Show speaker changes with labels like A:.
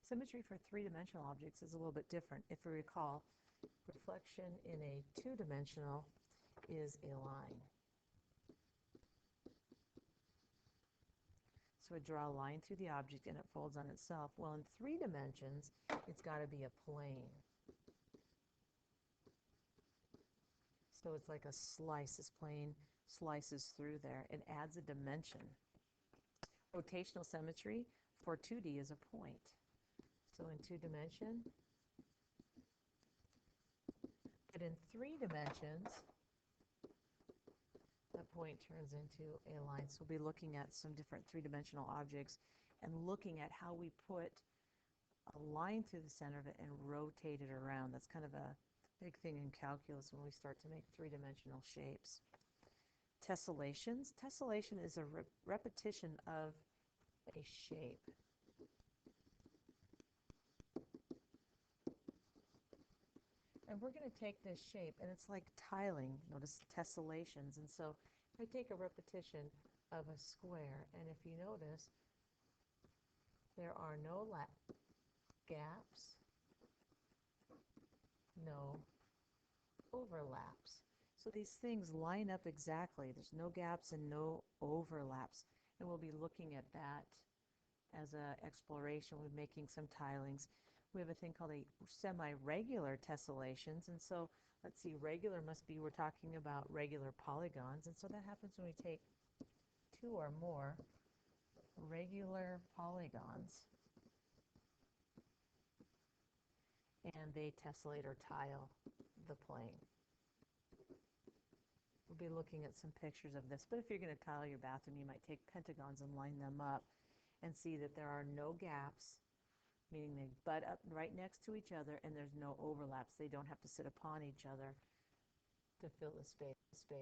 A: Symmetry for three-dimensional objects is a little bit different. If we recall, reflection in a two-dimensional is a line. So I draw a line through the object and it folds on itself. Well, in 3 dimensions, it's got to be a plane. So it's like a slice. This plane slices through there. It adds a dimension. Rotational symmetry for 2D is a point. So in 2 dimensions, but in 3 dimensions, that point turns into a line. So we'll be looking at some different three-dimensional objects and looking at how we put a line through the center of it and rotate it around. That's kind of a big thing in calculus when we start to make three-dimensional shapes. Tessellations. Tessellation is a repetition of a shape. And we're going to take this shape, and it's like tiling. Notice tessellations. And so if I take a repetition of a square, and if you notice, there are no gaps, no overlaps. So these things line up exactly. There's no gaps and no overlaps. And we'll be looking at that as an exploration. We're making some tilings. We have a thing called a semi-regular tessellations. And so let's see, regular must be, we're talking about regular polygons. And so that happens when we take 2 or more regular polygons and they tessellate or tile the plane. We'll be looking at some pictures of this. But if you're going to tile your bathroom, you might take pentagons and line them up and see that there are no gaps, meaning they butt up right next to each other, and there's no overlaps. They don't have to sit upon each other to fill the space.